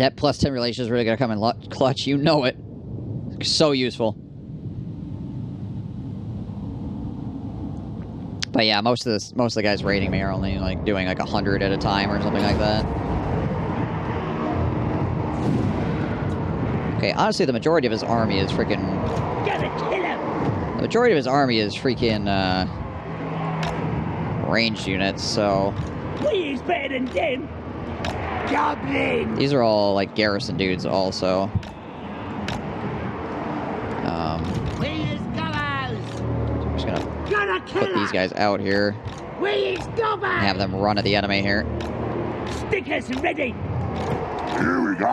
That plus 10 relation is really going to come in clutch. You know it. So useful. But yeah, most of the guys raiding me are only like doing like 100 at a time or something like that. Okay, honestly, the majority of his army is freaking. Gotta kill him. The majority of his army is freaking ranged units. So. We is better than them. Goblin. These are all like garrison dudes, also. We is goblins. I'm just gonna put these guys out here. We is goblins. And have them run at the enemy here. Stickers ready. Here we go.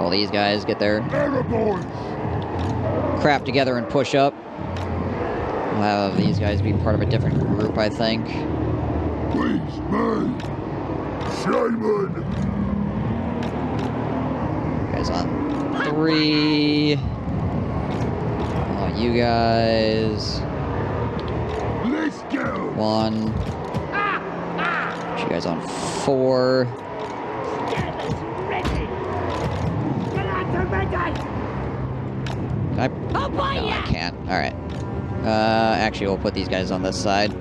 All these guys get their Boys. crap together and push up. We'll have these guys be part of a different group, I think. Please, man. Shaman. Guys on 3. You guys. Let's go. 1. You guys on 4. Stickers ready. Get out to ready. Can I? No, I can't. All right. Actually, we'll put these guys on this side.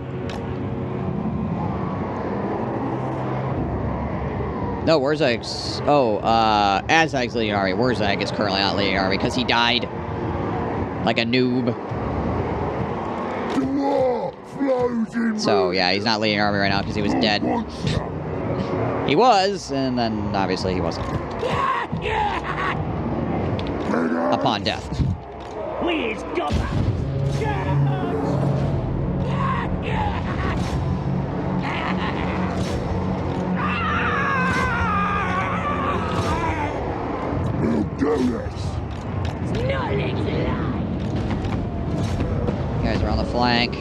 No, Wurzag's... Oh, Azag's leading army. Wurzag is currently not leading army because he died. Like a noob. So, yeah, he's not leading army right now because he was dead. He was, and then obviously he wasn't. Upon death. We is goblins. We'll do this. You guys are on the flank.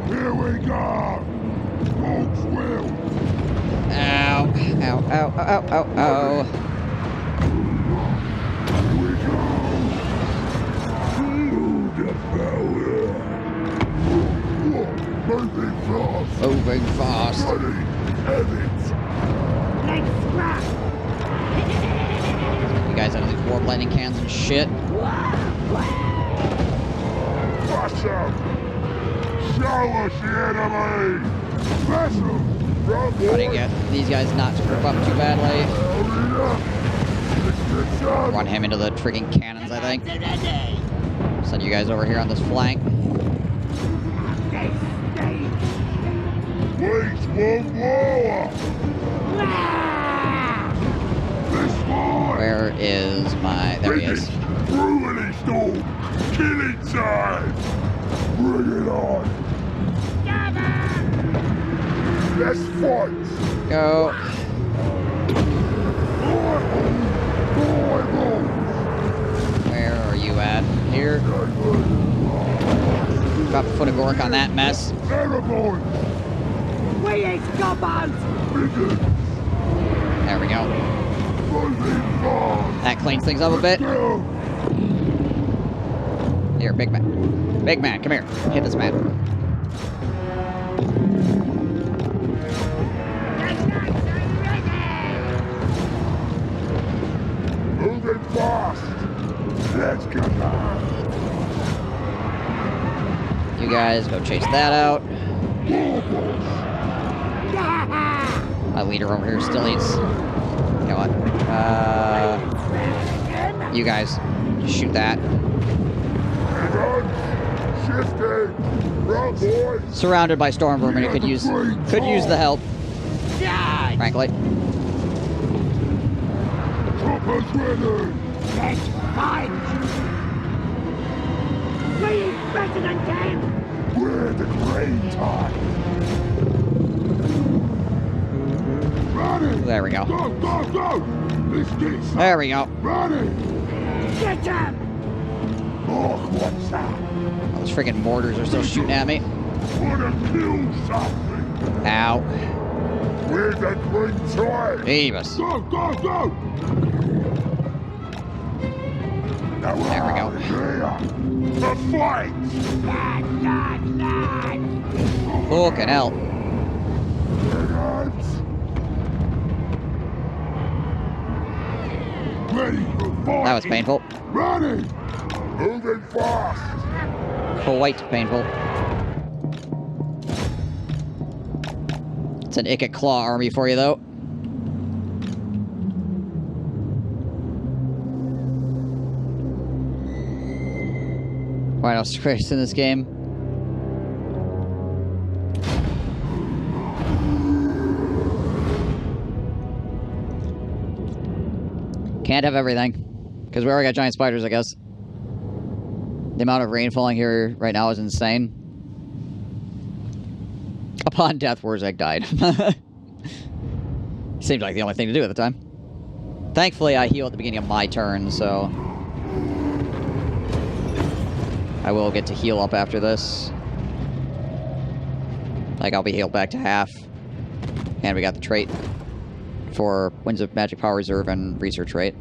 Here we go. Folks will. Ow. Ow, ow, ow, ow, ow. Here we go. The power. Moving fast. Moving fast. Ready. Have it. Let's scrap. You guys out of these warp lightning cans and shit. Crush them. Show us the enemy. Smash them. Run, Try to boys. get these guys not to group up too badly. Hurry up. Let's get some. Run him into the freaking cannons, I think. Ready. Send you guys over here on this flank. Please, one more. This one. Where is my... There he is. Brutally storm. Killing time. Bring it on. Let's fight. Go. Where are you at? Here. Drop a foot of Gork on that mess. Airborne. We is goblins. There we go. That cleans things up a bit. Here, big man. Big man, come here. Hit this man. Moving fast. Let's go. You guys go chase that out. My leader over here still needs... You know what? You guys, shoot that. Shifting. Run, boys. Surrounded by storm vermin, it could use the help. Frankly. Choppers ready. Let's fight. We is better than them. We're the green time. Ready. There we go. Go, go, go. Let's get some. There we go. Ready. Get him. Oh, what's that? Those freaking mortars are still shooting at me. Wanna kill something? Ow. We're the green time. Jeebus. Go, go, go. There we go. The fight! Fucking hell. Ready for fight! That was painful. Ready! Moving fast! Quite painful. It's an Icket Claw army for you, though. What else is in this game? Can't have everything. Because we already got giant spiders, I guess. The amount of rain falling here right now is insane. Upon death, Wurzag died. Seemed like the only thing to do at the time. Thankfully, I heal at the beginning of my turn, so... I will get to heal up after this. Like, I'll be healed back to half. And we got the trait for Winds of Magic Power Reserve and Research Rate.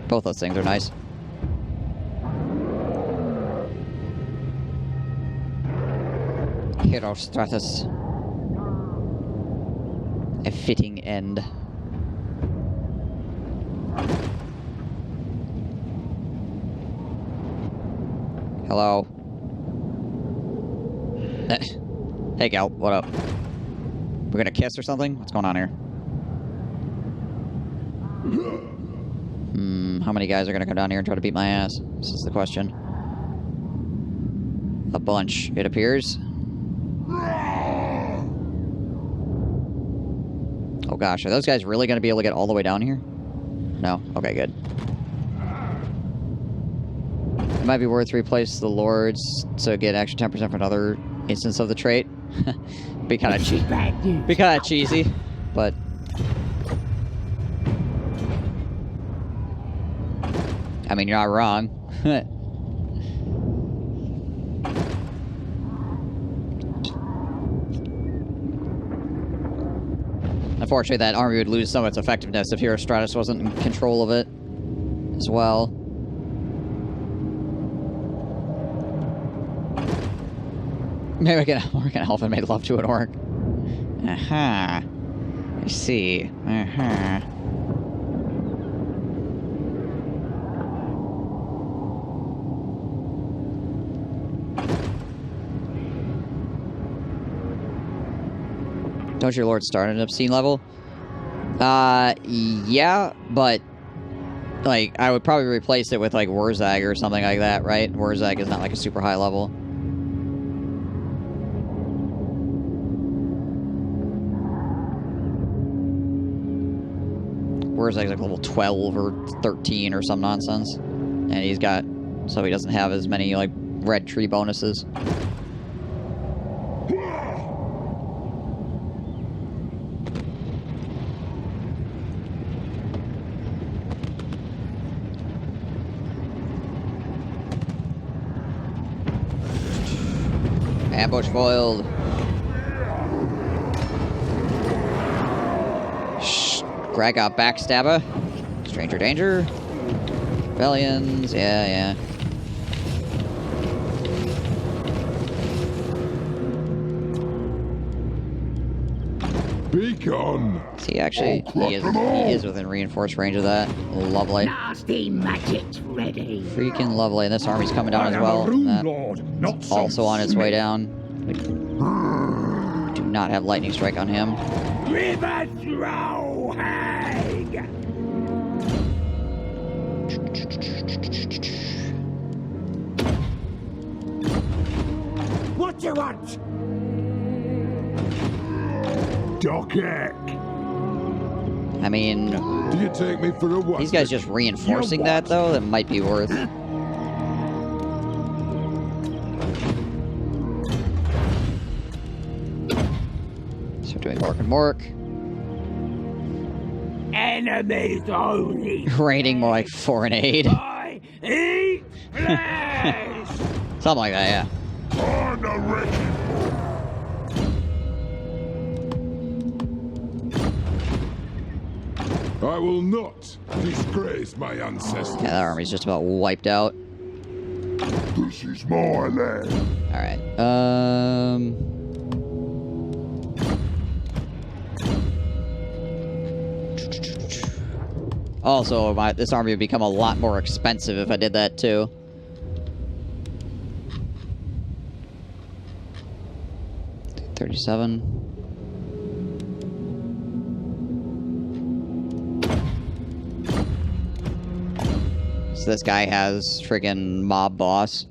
Both those things are nice. Hero Stratus. A fitting end. Hello. Hey, gal, what up? We're gonna kiss or something? What's going on here? How many guys are gonna come down here and try to beat my ass? This is the question. A bunch, it appears. Oh gosh, are those guys really gonna be able to get all the way down here? No? Okay, good. It might be worth to replace the Lords to get extra 10% for another instance of the trait. Be kind of cheesy, but I mean, you're not wrong. Unfortunately, that army would lose some of its effectiveness if Hero Stratus wasn't in control of it as well. Maybe we can help and make love to an orc. Aha. I see. Aha. Don't your lords start at an obscene level? Yeah, but like I would probably replace it with like Wurzag or something like that, right? Wurzag is not like a super high level. Wurzag's like level 12 or 13 or some nonsense. And he's got, so he doesn't have as many like red tree bonuses. Ambush foiled. Greg got backstabber. Stranger danger. Rebellions. Yeah. Beacon. See, actually, he is within reinforced range of that. Lovely. Nasty magic's ready. Freaking lovely. And this army's coming down as well. That's also on its way down. We do not have lightning strike on him. River throw hag. What you want? Dockek. I mean, Do you take me for a what? these guys just reinforcing that, though, that might be worth. So doing Mork and Mork. Enemies only. Raiding more like 4 and 8. I eat flesh. Something like that, yeah. On the wrecking ball. I will not disgrace my ancestors. Yeah, that army's just about wiped out. This is my land. Alright, Also, this army would become a lot more expensive if I did that, too. $37. So this guy has friggin' mob boss.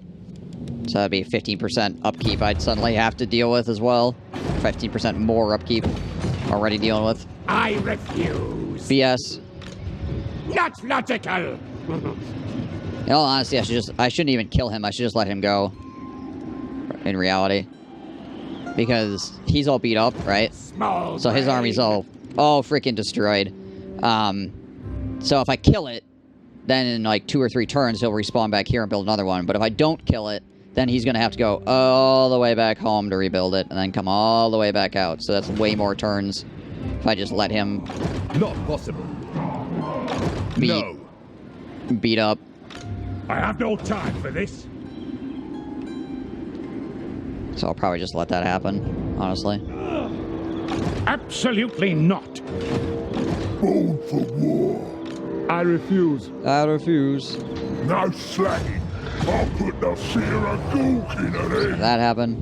So that'd be 15% upkeep I'd suddenly have to deal with as well. 15% more upkeep already dealing with. I refuse. BS. Not logical. In all honesty, I shouldn't even kill him. I should just let him go. In reality. Because he's all beat up, right? Small So his brain. army's all freaking destroyed. So if I kill it, then in like 2 or 3 turns, he'll respawn back here and build another one. But if I don't kill it, then he's going to have to go all the way back home to rebuild it, and then come all the way back out. So that's way more turns if I just let him Not possible. beat up. I have no time for this. So I'll probably just let that happen, honestly. Absolutely not. Born for war. I refuse. I refuse. No slacking. I'll put the sear of gawk in it. That happened.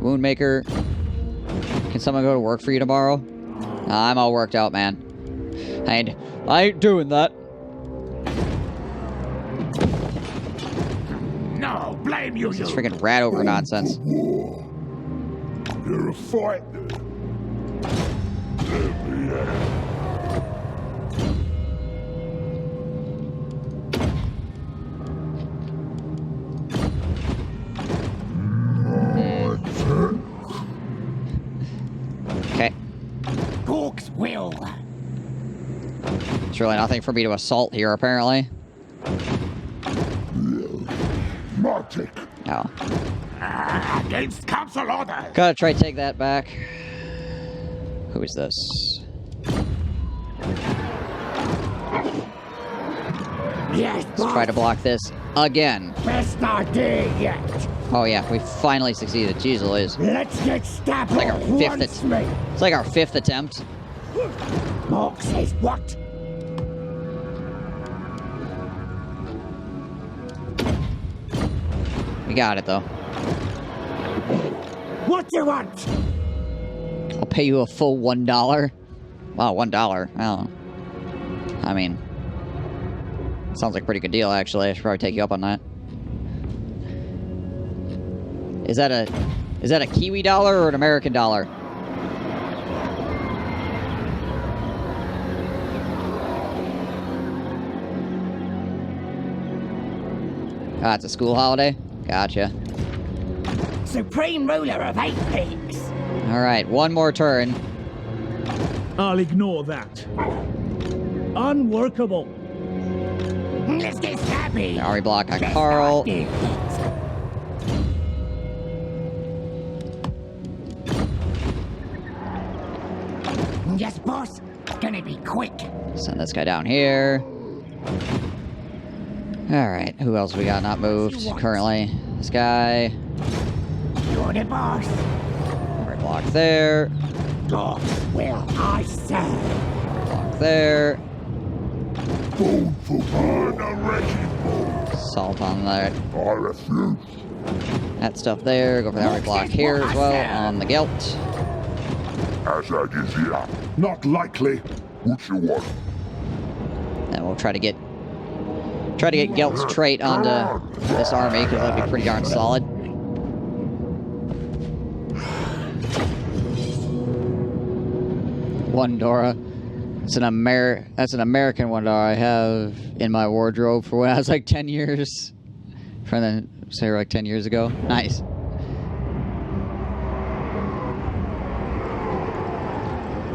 Woundmaker. Can someone go to work for you tomorrow? Nah, I'm all worked out, man. I ain't doing that. No, blame you. This is freaking rat over nonsense. War. You're a fighter. Let me out. Okay. Gawk's will. There's really nothing for me to assault here, apparently. Magic. No. Against council order. Gotta try to take that back. Who is this? Yes, Let's try to block this again. Best idea yet. Oh yeah, we finally succeeded. Jeez Louise. Let's get stabbed Like our fifth once, mate. It's like our 5th attempt. Mark says what? We got it, though. What do you want? I'll pay you a full $1. Wow, $1. Well, I mean, sounds like a pretty good deal, actually. I should probably take you up on that. Is that a Kiwi dollar or an American dollar? Ah, it's a school holiday? Gotcha. Supreme ruler of 8 peaks. Alright, one more turn. I'll ignore that. Unworkable. Let's get stabby. Army block on Best Carl. idea yet. Yes, boss. Gonna be quick. Send this guy down here. Alright, who else we got not moved currently? This guy. You're the boss. Army block there. Gawk's will I serve. Block there. Born for war. The wrecking ball. Salt on that. I refuse. That stuff there. Go for the army block here as well on the Gelt. As I is here. Not likely. What you want? And we'll try to get Gelt's trait onto this army, because that'd be pretty darn solid. One Dora. That's an American one Dora I have in my wardrobe for when I was like 10 years. From then, say like 10 years ago. Nice.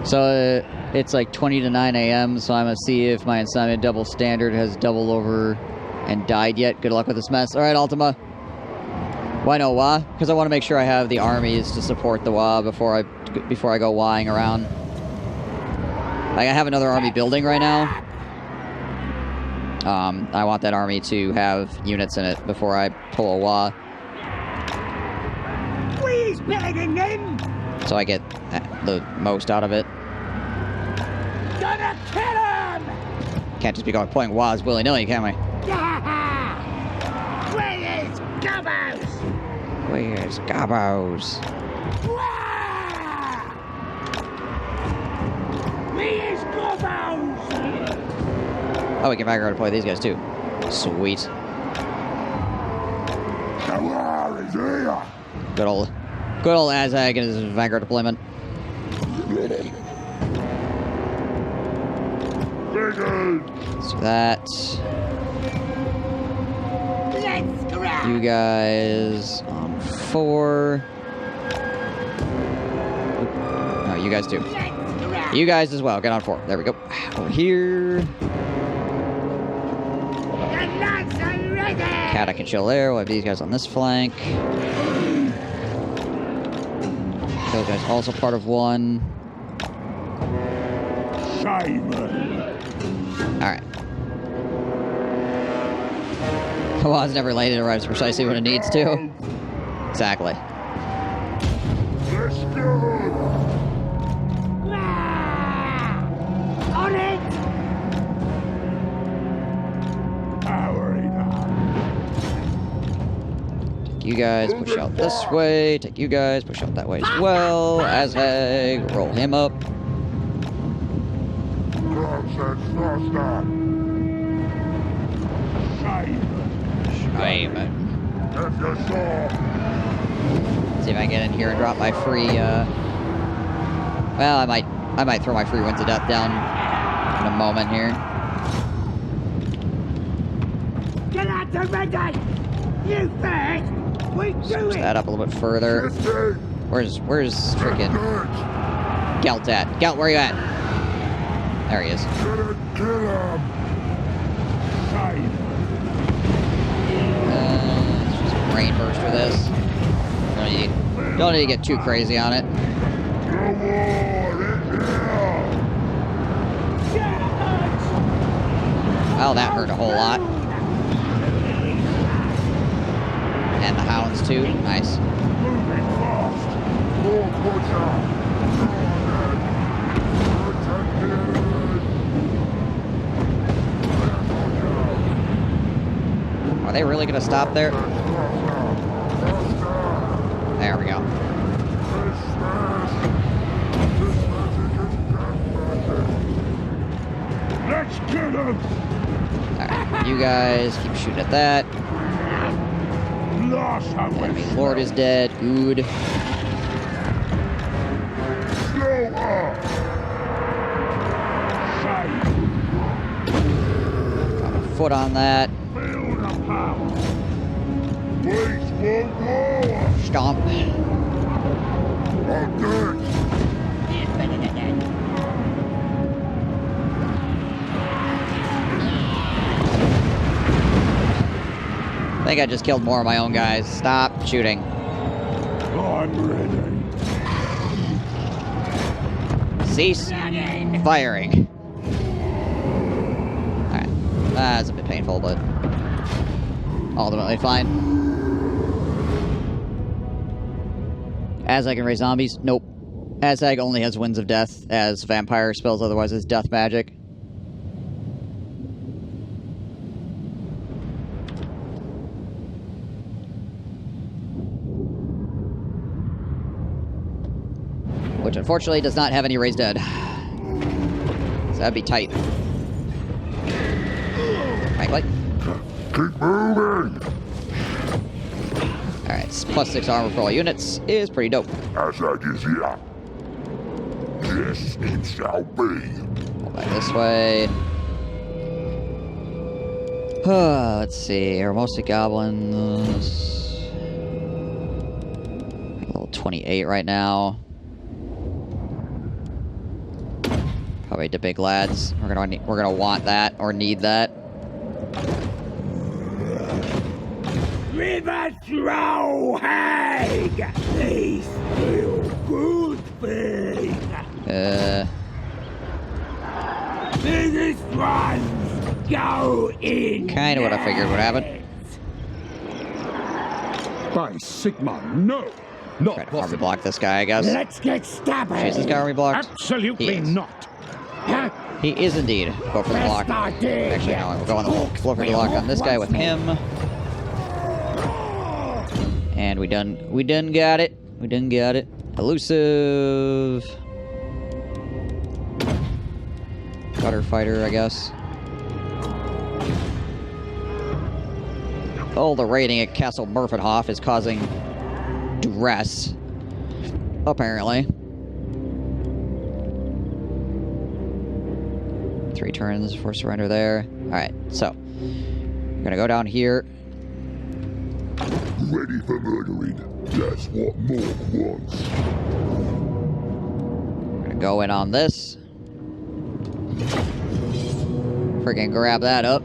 So it's like 20 to 9 a.m. So I'm gonna see if my assignment double standard has doubled over and died yet. Good luck with this mess. All right, Ultima. Why no Wa? Because I want to make sure I have the armies to support the Wa before I before I go Ying around. Like, I have another army building right now. I want that army to have units in it before I pull a Wa. We's better than them! So I get the most out of it. Gonna kill him! Can't just be going playing Was willy-nilly, can we? Where's Gobos? Where's Gobos? Where's Gobos? Oh, we can Vanguard deploy these guys too. Sweet. Totalwar is here. Good old Azag and his Vanguard deployment. So that. Let's grab! You guys on 4. No, you guys too. Let's grab! You guys as well. Get on 4. There we go. Over here. The nuts are ready! Cat, I can chill there. We'll have these guys on this flank. Those guys also part of 1. Simon. Alright. Kawa's never late. It arrives precisely when it needs to. Exactly. Let's go. On it! Powering up. Take you guys, push out this way. Take you guys, push out that way as well. Azag, roll him up. Simon. If you saw. See if I can get in here and drop my free, well, I might throw my free Winds of Death down in a moment here. Get out the ready! You first! We do Push it! that up a little bit further. Where's frickin' Gelt at? Gelt, where are you at? There he is. Kill him. Simon. Let's just brain burst for this. Don't need to get too crazy on it. The war is here. Well, that hurt a whole lot. And the hounds too. Nice. Moving fast. More butcher. Are they really gonna stop there? There we go. Let's get him. Alright, you guys keep shooting at that. Enemy Lord is dead. Good. Got a foot on that. Stomp. I think I just killed more of my own guys. Stop shooting. I'm ready. Cease firing. Alright. That's a bit painful, but ultimately fine. Azag can raise zombies? Nope. Azag only has Winds of Death as vampire spells, otherwise it's death magic. Which unfortunately does not have any raised dead. So that'd be tight. Frankly. Keep moving. Alright, +6 armor for all units is pretty dope. Azag is here. Yes, it shall be. Go back this way. Let's see. We're mostly goblins. Level 28 right now. Probably the big lads. We're gonna want that or need that. River throw hag! They feel good! thing. Biggest ones go in. Kind of what I figured would happen. By Sigma, no. Not Try to army block this guy, I guess. Let's get stubborn. Is this guy army blocked? Absolutely He is. not. Huh? He is indeed. Go for the block. Best idea. Actually, no, we'll go on the go for the block on this guy with him. And we done got it. We done got it. Elusive. Cutter fighter, I guess. Oh, the raiding at Castle Murphenhof is causing duress. Apparently. 3 turns for surrender there. Alright, so. We're gonna go down here. Ready for murdering. That's what Morg wants. We're gonna go in on this. Freaking grab that up.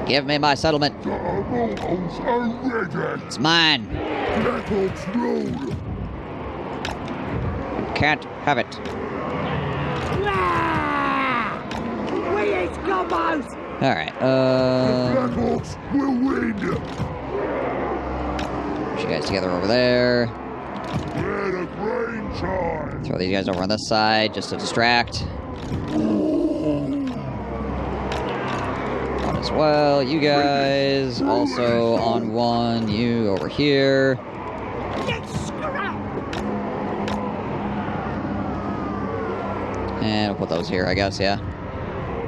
Give me my settlement. The immortals are ready. It's mine. Records roll. Can't have it. Ah! We is combos. Alright, Records will win. put you guys together over there. We're the grain time. Throw these guys over on this side just to distract. One as well. You guys also on one. You over here. Get scrapped. And we'll put those here, I guess, yeah.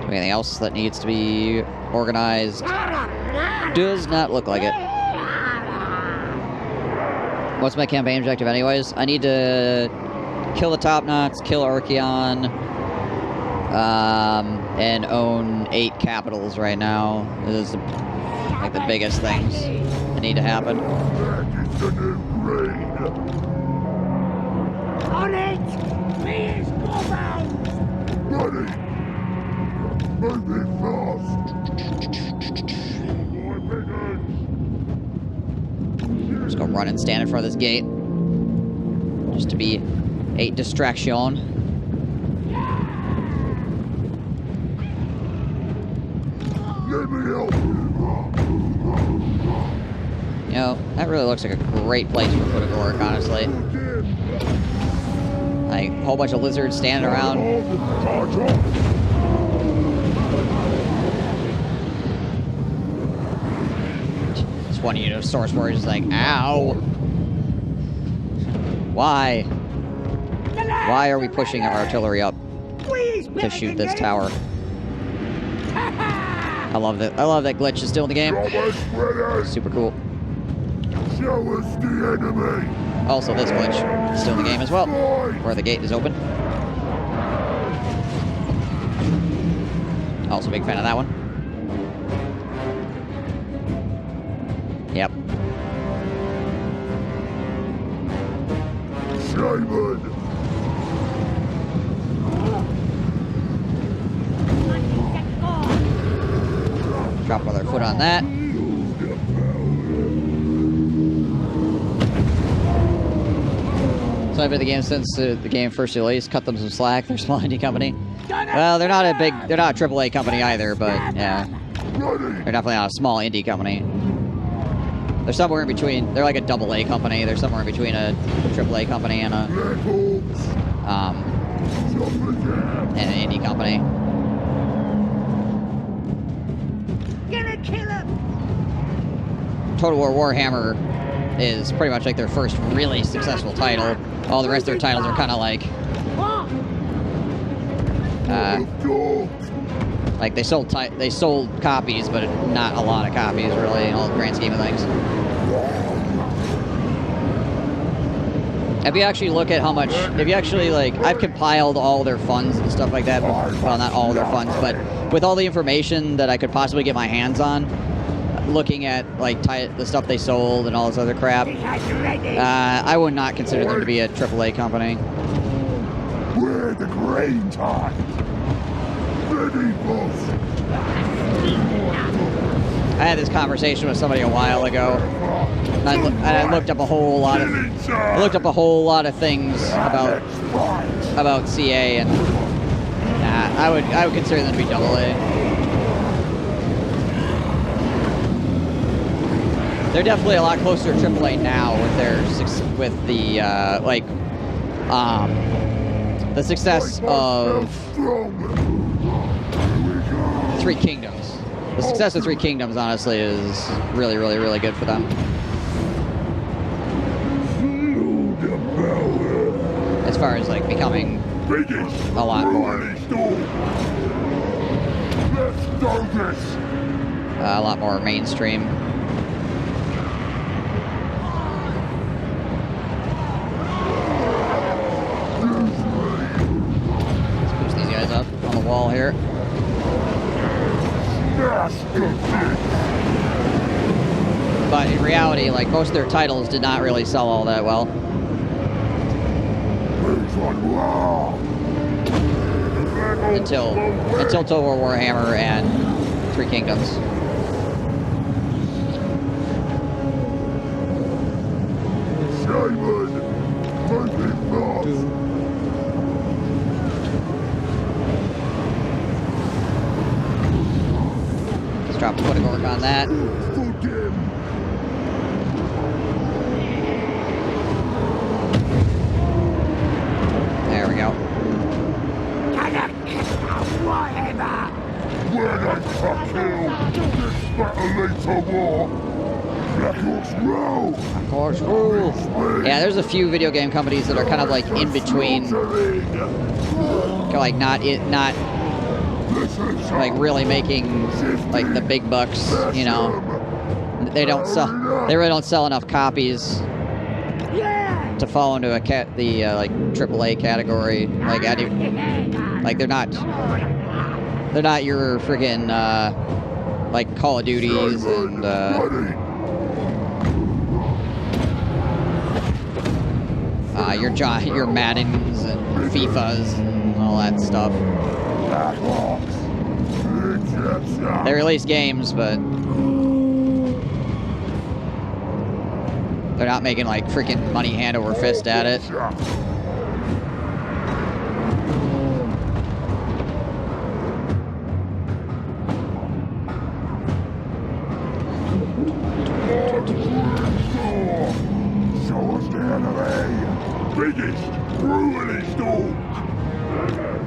Anything else that needs to be organized? Does not look like it. What's my campaign objective anyways? I need to kill the Top Knots, kill Archeon, and own 8 capitals right now. This is like the biggest things that need to happen. That is the new rain. On it. We is combos. Ready. Moving fast. Just go run and stand in front of this gate. Just to be a distraction. Let me help. You know, that really looks like a great place for Totalwar, honestly. Like, a whole bunch of lizards standing around. Just one unit of Source Warriors is like, ow! Why? Why are we pushing our artillery up to shoot this tower? I love that glitch is still in the game. Super cool. Show us the enemy. Also, this glitch is still in the game as well, where the gate is open. Also, big fan of that one. Yep. Simon. Drop another foot on that. So I've been in the game since the game first released. Cut them some slack. They're a small indie company. Well, they're not a AAA company either, but yeah, they're definitely not a small indie company. They're somewhere in between. They're like a AA company. They're somewhere in between a AAA company and an indie company. Gonna kill him. Totalwar Warhammer is pretty much like their first really successful title. All the rest of their titles are kind of like, like they sold copies, but not a lot of copies really in all the grand scheme of things. If you actually look at how much, if you actually like, I've compiled all their funds and stuff like that. Well, not all their funds, but with all the information that I could possibly get my hands on, looking at like the stuff they sold and all this other crap, I would not consider them to be a AAA company. We're the Hang tight. Ready, boss. I had this conversation with somebody a while ago. And I looked up a whole lot of things about CA, and nah, I would consider them to be AA. They're definitely a lot closer to AAA now with the success of Three Kingdoms. The success of Three Kingdoms, honestly, is really, really, really good for them. As far as like becoming a lot more, a lot more mainstream. Let's push these guys up on the wall here. But in reality, like, most of their titles did not really sell all that well. Until Totalwar, Warhammer, and Three Kingdoms. Let's drop a foot of work on that. There we go. Of course, rule. Yeah, there's a few video game companies that are kind of like in between, like not like really making like the big bucks, you know. They really don't sell enough copies to fall into like AAA category. Like they're not your friggin' like Call of Duties and your Maddens and FIFAs and all that stuff. They release games, but they're not making like freaking money hand over fist at it. Biggest brewery store.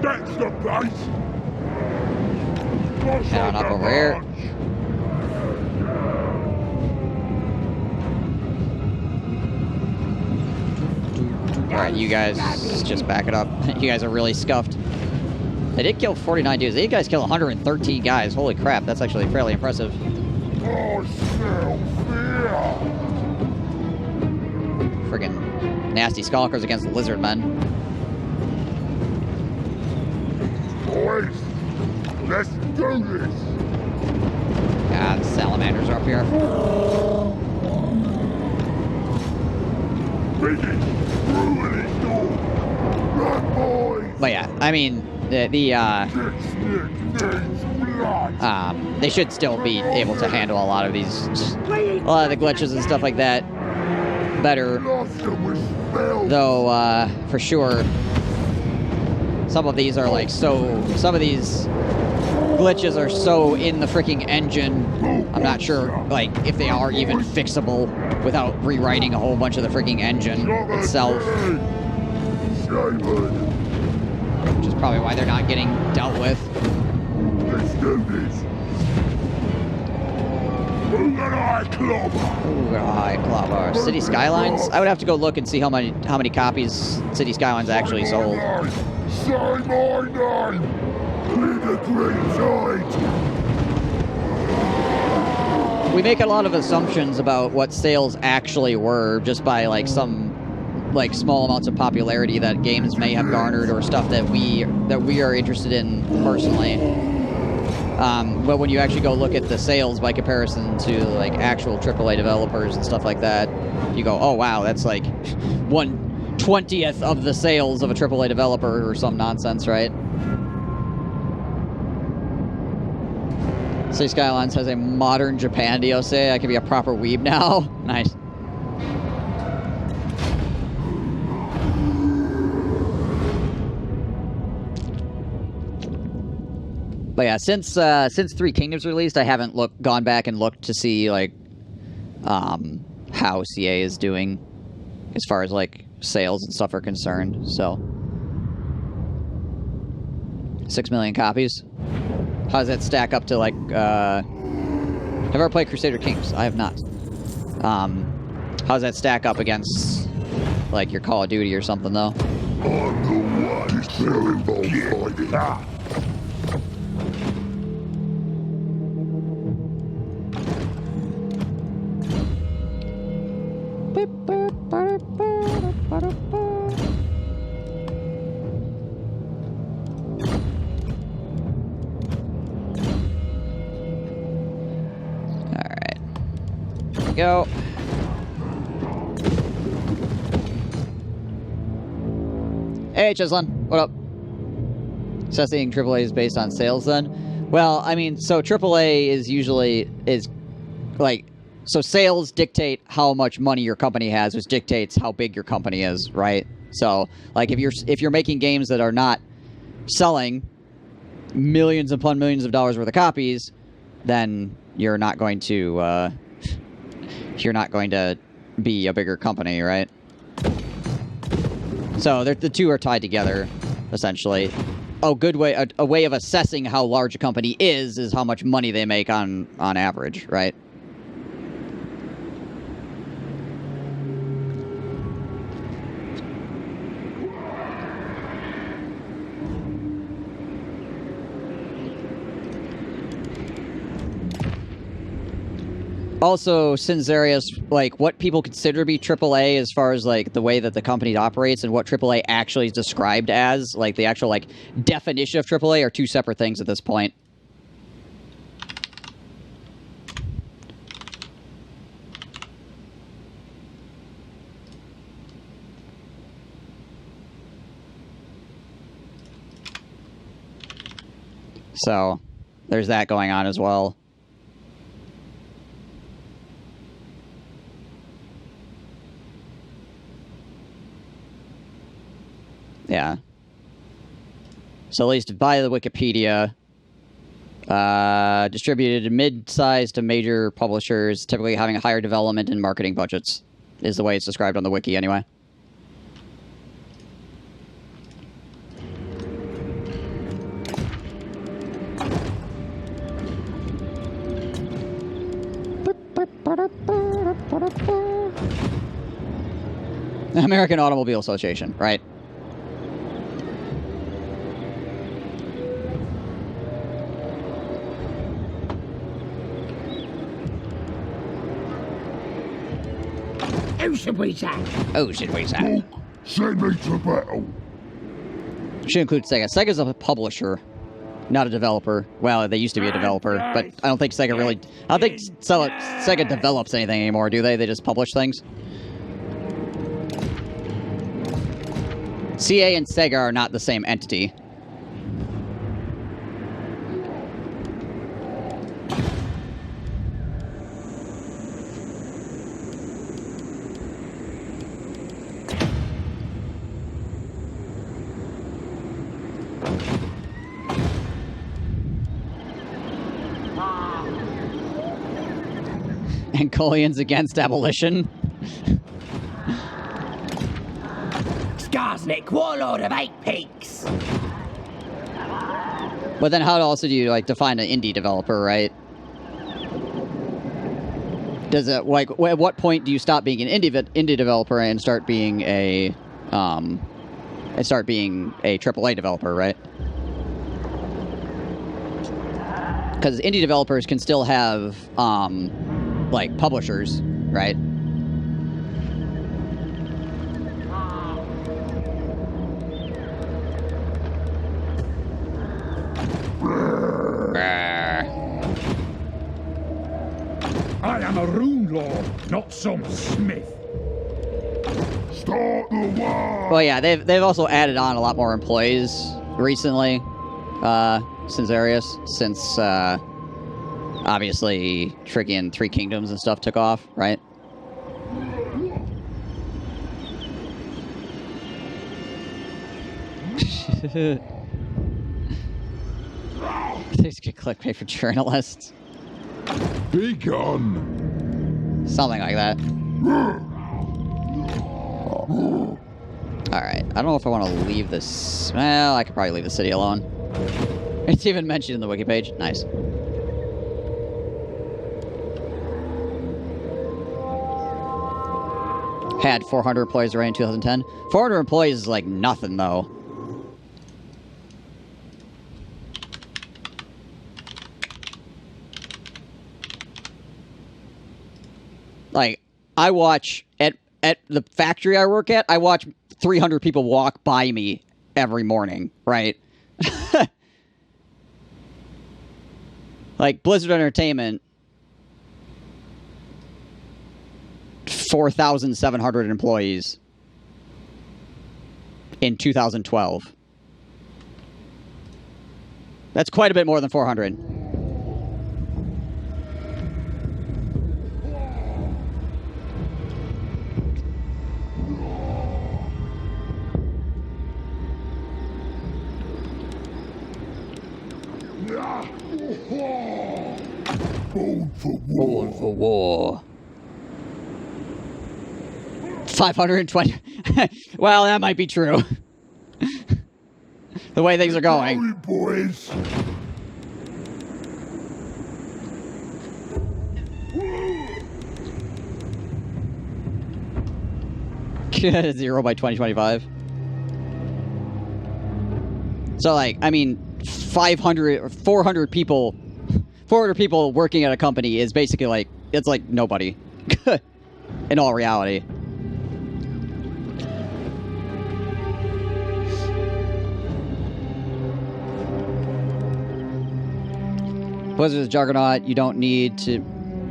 That's the place. Head on up over here. Alright, you guys just back it up. You guys are really scuffed. They did kill 49 dudes. These guys killed 113 guys. Holy crap, that's actually fairly impressive. Friggin' nasty skulkers against lizard men. Boys, let's do this. God, the salamanders are up here. But yeah, I mean, they should still be able to handle a lot of the glitches and stuff like that better. Though, for sure, some of these are like some of these glitches are so in the freaking engine, I'm not sure, like, if they are even fixable without rewriting a whole bunch of the freaking engine itself. Which is probably why they're not getting dealt with. Let's do this. Clobber. City Skylines? I would have to go look and see how many copies City Skylines actually sold. Say my name! Lead the green side! We make a lot of assumptions about what sales actually were just by like some like small amounts of popularity that games may have garnered or stuff that we are interested in personally. But when you actually go look at the sales by comparison to like actual AAA developers and stuff like that, you go, oh wow, that's like 1 20th of the sales of a AAA developer or some nonsense, right? City Skylines has a modern Japan DLC. I can be a proper weeb now. Nice. But yeah, since Three Kingdoms released, I haven't gone back and looked to see like how CA is doing as far as like sales and stuff are concerned. So 6 million copies. How does that stack up to like have I ever played Crusader Kings? I have not. How does that stack up against like your Call of Duty or something though? I'm the one dispelling bullfighting. Alright. There we go. Hey, Chislin. What up? Assessing AAA is based on sales then? Well, I mean, so AAA is like, so sales dictate how much money your company has, which dictates how big your company is, right? So, like, if you're making games that are not selling millions upon millions of dollars worth of copies, then you're not going to be a bigger company, right? So the two are tied together, essentially. A way of assessing how large a company is how much money they make on average, right? Also, Cinzerius, like, what people consider to be AAA as far as, like, the way that the company operates and what AAA actually is described as, like, the actual, like, definition of AAA are two separate things at this point. So, there's that going on as well. Yeah. So at least by the Wikipedia, distributed mid-sized to major publishers, typically having higher development and marketing budgets, is the way it's described on the wiki anyway. American Automobile Association, right? Who should we sack? Oh, should we say? Look, send me to battle. Should include Sega. Sega's a publisher, not a developer. Well, they used to be a developer, but I don't think Sega really... I don't think Sega develops anything anymore, do they? They just publish things? CA and Sega are not the same entity. Angolians against abolition. Skarsnik, warlord of 8 peaks. But then how else do you, like, define an indie developer, right? Does it, like, at what point do you stop being an indie developer and start being a AAA developer, right? Because indie developers can still have, like, publishers, right? I am a rune lord, not some smith. Start the war! Well, yeah, they've also added on a lot more employees recently, since Arius, since obviously freaking Three Kingdoms and stuff took off, right? These get clickbait for journalists. Be gone! Something like that. Alright, I don't know if I want to leave this... Well, I could probably leave the city alone. It's even mentioned in the wiki page. Nice. Had 400 employees already in 2010. 400 employees is like nothing, though. Like, I watch... At the factory I work at, I watch 300 people walk by me every morning, right? Like, Blizzard Entertainment, 4,700 employees in 2012. That's quite a bit more than 400. Born for war. Born for war. 520. Well, that might be true. The way things are going. Hurry, boys. Zero by 2025. So, like, I mean, 500 or 400 people... 400 people working at a company is basically like, it's like nobody. In all reality. Blizzard's Juggernaut, you don't need to...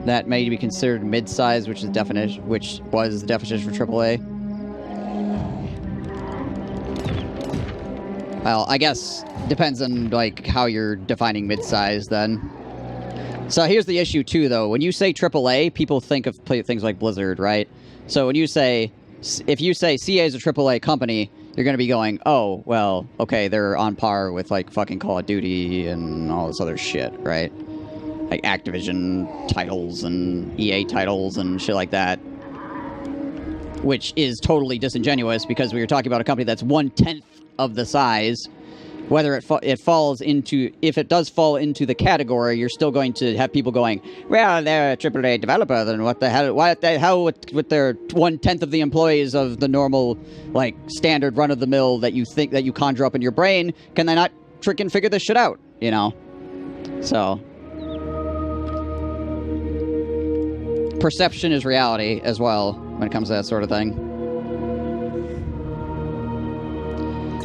That may be considered mid-size, which is definition, which was the definition for AAA. Well, I guess depends on, like, how you're defining mid-size, then. So here's the issue, too, though. When you say AAA, people think of things like Blizzard, right? So when you say... If you say CA is a AAA company, you're going to be going, oh, well, okay, they're on par with, like, fucking Call of Duty and all this other shit, right? Like Activision titles and EA titles and shit like that. Which is totally disingenuous, because we were talking about a company that's 1/10 of the size. Whether it falls into, if it does fall into the category, you're still going to have people going, well, they're a AAA developer, then what the hell, with their 1/10 of the employees of the normal, like, standard run-of-the-mill that you think, that you conjure up in your brain, can they not freaking figure this shit out, you know? So. Perception is reality as well, when it comes to that sort of thing.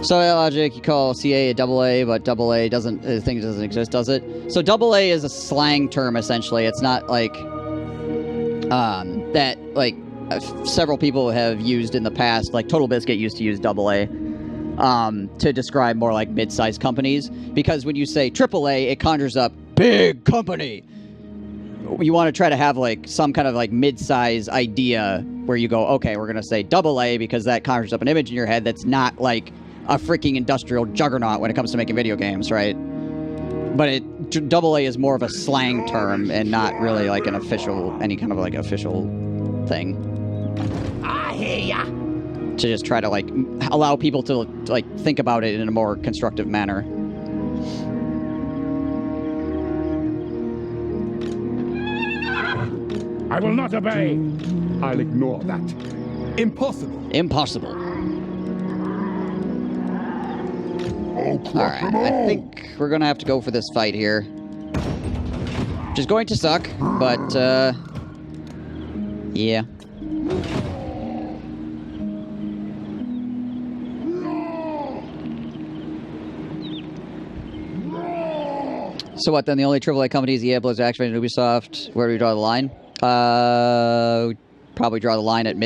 So that logic, you call CA a AA, but AA doesn't, the thing doesn't exist, does it? So AA is a slang term, essentially. It's not like, that, like, several people have used in the past, like Total Biscuit used to use AA, to describe more like mid-sized companies. Because when you say AAA, it conjures up big company. You want to try to have, like, some kind of, like, mid-size idea where you go, okay, we're going to say AA because that conjures up an image in your head that's not, like, a freaking industrial juggernaut when it comes to making video games, right? But AA is more of a slang term and not really like an official, any kind of like official thing. I hear ya. To just try to like allow people to like think about it in a more constructive manner. I will not obey. I'll ignore that. Impossible. Impossible. Alright, I think we're gonna have to go for this fight here. Which is going to suck, but, yeah. So what, then the only AAA companies, EA, Blizzard, Activision, Ubisoft, where do we draw the line? probably draw the line at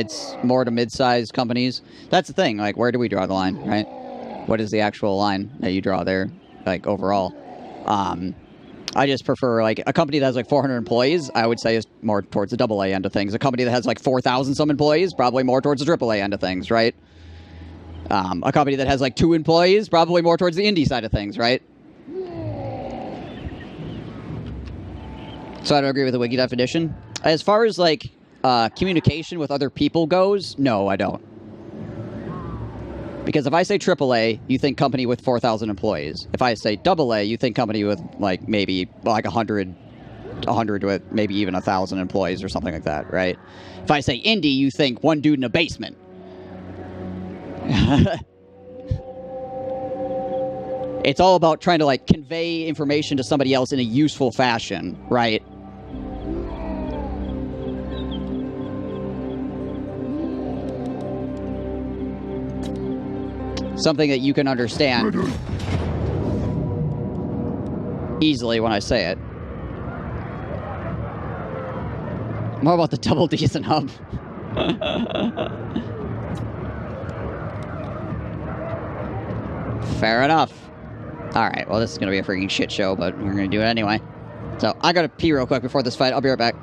more to mid-sized companies. That's the thing. Like, where do we draw the line, right? What is the actual line that you draw there, like, overall? I just prefer, like, a company that has, like, 400 employees, I would say is more towards the AA end of things. A company that has, like, 4,000 some employees, probably more towards the AAA end of things, right? A company that has, like, 2 employees, probably more towards the indie side of things, right? So I don't agree with the wiki definition. As far as, like, communication with other people goes, no, I don't. Because if I say AAA, you think company with 4,000 employees. If I say AA, you think company with, like, maybe, like, 100 with maybe even 1,000 employees or something like that, right? If I say indie, you think one dude in a basement. It's all about trying to, like, convey information to somebody else in a useful fashion, right? Something that you can understand easily when I say it. More about the double decent hub. Fair enough. Alright, well, this is going to be a freaking shit show, but we're going to do it anyway. So, I gotta pee real quick before this fight. I'll be right back.